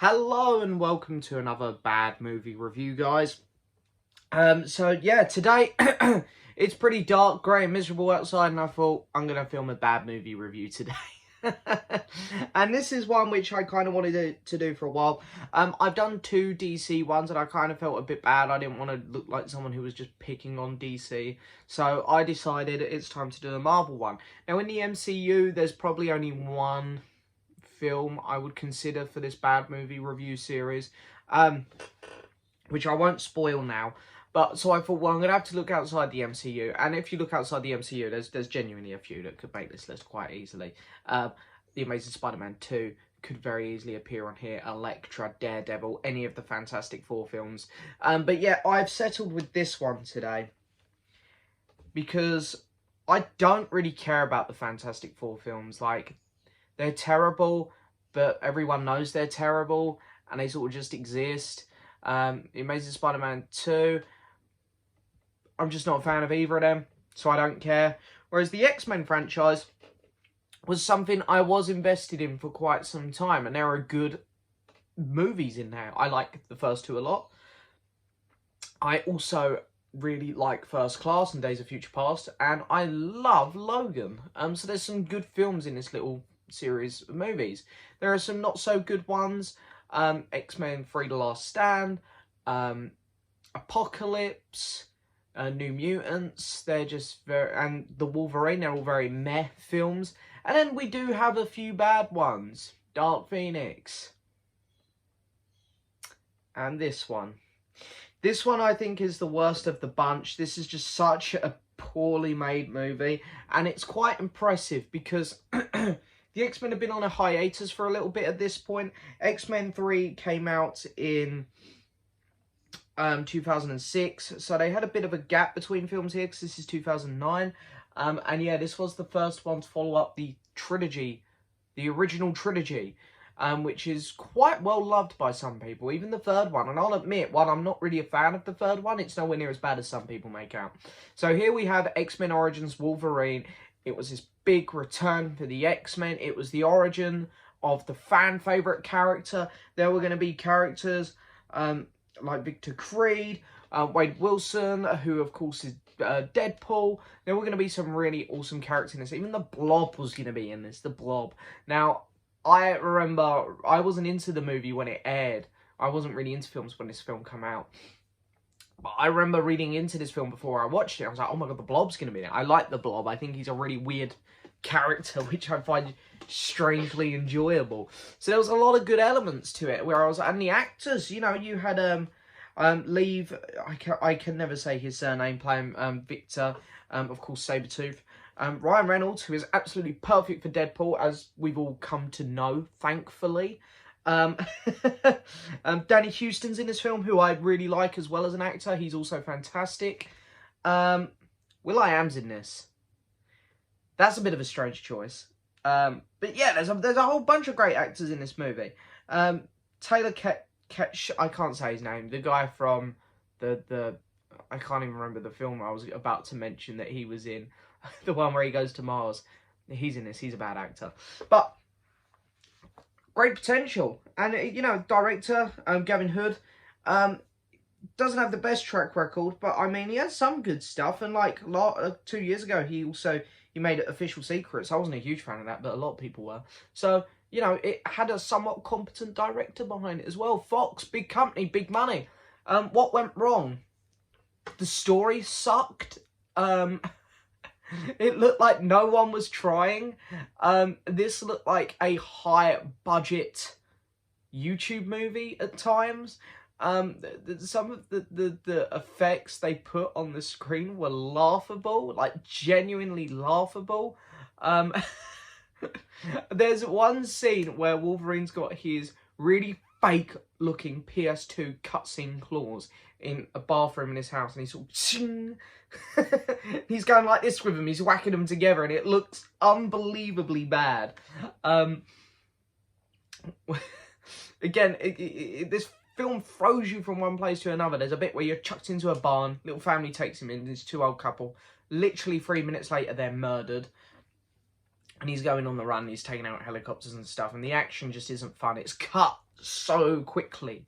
Hello and welcome to another bad movie review, guys. Today it's pretty dark, grey and miserable outside, and I thought I'm going to film a bad movie review today. And this is one which I kind of wanted to do for a while. I've done two DC ones and I kind of felt a bit bad. I didn't want to look like someone who was just picking on DC. So I decided it's time to do a Marvel one. Now in the MCU, there's probably only one film I would consider for this bad movie review series, which I won't spoil now. But so I thought, well, I'm gonna have to look outside the MCU, and if you look outside the MCU, there's genuinely a few that could make this list quite easily. The Amazing Spider-Man 2 could very easily appear on here. Elektra, Daredevil, any of the Fantastic Four films. But yeah, I've settled with this one today because I don't really care about the Fantastic Four films. Like, they're terrible, but everyone knows they're terrible, and they sort of just exist. The Amazing Spider-Man 2, I'm just not a fan of either of them, so I don't care. Whereas the X-Men franchise was something I was invested in for quite some time, and there are good movies in there. I like the first two a lot. I also really like First Class and Days of Future Past, and I love Logan. So there's some good films in this little series of movies. There are some not so good ones. X-Men 3: The Last Stand, Apocalypse, New Mutants. They're just very, and the Wolverine, they're all very meh films. And then we do have a few bad ones. Dark Phoenix. And this one. This one I think is the worst of the bunch. This is just such a poorly made movie, and it's quite impressive because the X-Men have been on a hiatus for a little bit at this point. X-Men 3 came out in 2006, so they had a bit of a gap between films here because this is 2009. And yeah, this was the first one to follow up the trilogy, the original trilogy, which is quite well loved by some people, even the third one. And I'll admit, while I'm not really a fan of the third one, it's nowhere near as bad as some people make out. So here we have X-Men Origins Wolverine. It was this big return for the X-Men. It was the origin of the fan favourite character. There were going to be characters like Victor Creed, Wade Wilson, who of course is Deadpool. There were going to be some really awesome characters in this. Even the Blob was going to be in this, the Blob. Now, I remember I wasn't into the movie when it aired. I wasn't really into films when this film came out. But I remember reading into this film before I watched it. I was like, oh my god, the Blob's going to be in it. I like the Blob. I think he's a really weird character, which I find strangely enjoyable. So there was a lot of good elements to it. Where I was, and the actors, you know, you had Leave, I can never say his surname, playing Victor, of course, Sabretooth. Ryan Reynolds, who is absolutely perfect for Deadpool, as we've all come to know, thankfully. Danny Houston's in this film, who I really like as well as an actor. He's also fantastic. Will.i.am's in this. That's a bit of a strange choice. But yeah, there's a whole bunch of great actors in this movie. Taylor I can't say his name. The guy from the I can't even remember the film I was about to mention that he was in. The one where he goes to Mars. He's in this. He's a bad actor. But great potential. And, you know, director, Gavin Hood, doesn't have the best track record, but, I mean, he has some good stuff. And, like, 2 years ago, he made Official Secrets. I wasn't a huge fan of that, but a lot of people were. So, you know, it had a somewhat competent director behind it as well. Fox, big company, big money. What went wrong? The story sucked. It looked like no one was trying. This looked like a high-budget YouTube movie at times. Some of the effects they put on the screen were laughable, like genuinely laughable. There's one scene where Wolverine's got his really fake-looking PS2 cutscene claws in a bathroom in his house, and he's sort of he's going like this with them. He's whacking them together, and it looks unbelievably bad. Again, this film throws you from one place to another. There's a bit where you're chucked into a barn. Little family takes him in. This 2 old couple. Literally 3 minutes later, they're murdered. and he's going on the run, he's taking out helicopters and stuff, and the action just isn't fun. It's cut so quickly.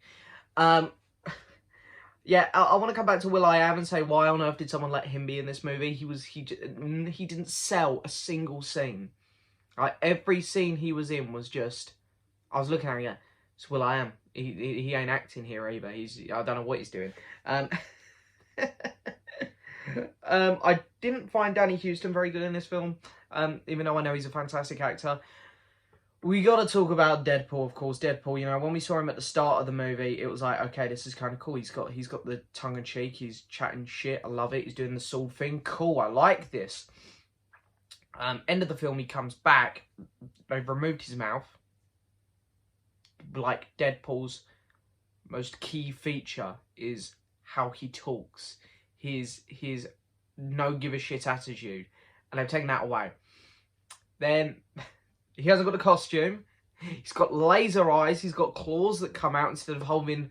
Yeah, I want to come back to Will.i.am and say, why on earth did someone let him be in this movie? He didn't sell a single scene. Like, every scene he was in was just, I was looking at him, it's Will.i.am. He ain't acting here either. I don't know what he's doing. I didn't find Danny Houston very good in this film, even though I know he's a fantastic actor. We got to talk about Deadpool, of course. Deadpool, you know, when we saw him at the start of the movie, it was like, okay, this is kind of cool. He's got the tongue-in-cheek, he's chatting shit, I love it. He's doing the sword thing, cool, I like this. End of the film, he comes back, they've removed his mouth. Like, Deadpool's most key feature is how he talks. His no-give-a-shit attitude. And they've taken that away. Then, he hasn't got a costume. He's got laser eyes. He's got claws that come out instead of holding,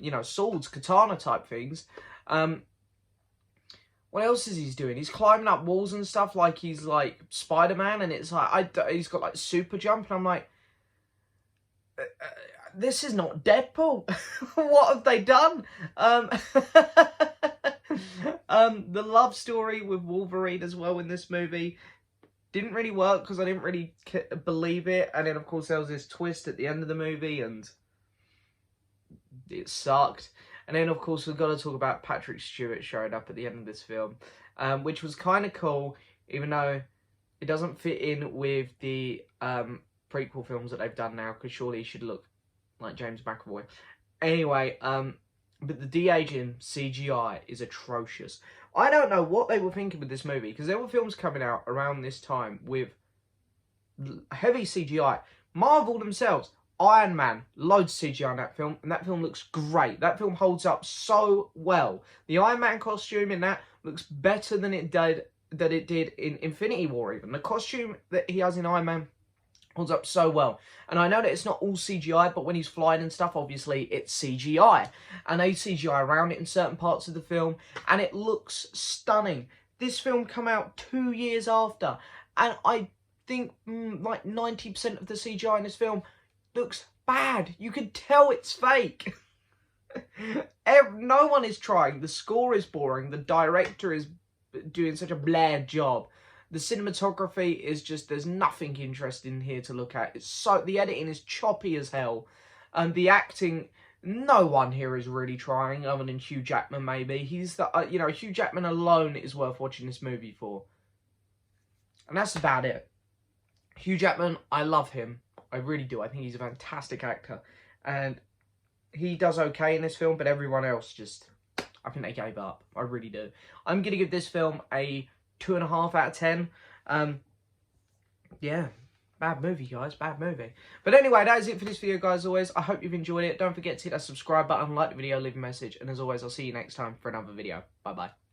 you know, swords, katana type things. What else is he doing? He's climbing up walls and stuff like he's like Spider-Man, and it's like he's got like super jump, and I'm like, this is not Deadpool. What have they done? The love story with Wolverine as well in this movie didn't really work because I didn't really believe it. And then, of course, there was this twist at the end of the movie and it sucked. And then, of course, we've got to talk about Patrick Stewart showing up at the end of this film, which was kind of cool, even though it doesn't fit in with the prequel films that they've done now, because surely he should look like James McAvoy. Anyway, but the de-aging CGI is atrocious. I don't know what they were thinking with this movie, because there were films coming out around this time with heavy CGI. Marvel themselves, Iron Man, loads of CGI in that film, and that film looks great. That film holds up so well. The Iron Man costume in that looks better than it did in Infinity War even. The costume that he has in Iron Man holds up so well. And I know that it's not all CGI, but when he's flying and stuff, obviously it's CGI. And they CGI around it in certain parts of the film, and it looks stunning. This film came out 2 years after, and I think like 90% of the CGI in this film looks bad. You can tell it's fake. No one is trying. The score is boring. The director is doing such a blah job. The cinematography is just, there's nothing interesting here to look at. The editing is choppy as hell. And the acting, no one here is really trying, other than Hugh Jackman maybe. He's the, you know, Hugh Jackman alone is worth watching this movie for. And that's about it. Hugh Jackman, I love him. I really do. I think he's a fantastic actor. And he does okay in this film, but everyone else just, I think they gave up. I really do. I'm going to give this film a 2.5 out of 10. Yeah, bad movie, guys, bad movie. But anyway, that is it for this video, guys. As always, I hope you've enjoyed it. Don't forget to hit that subscribe button, like the video, leave a message, and as always, I'll see you next time for another video. Bye bye.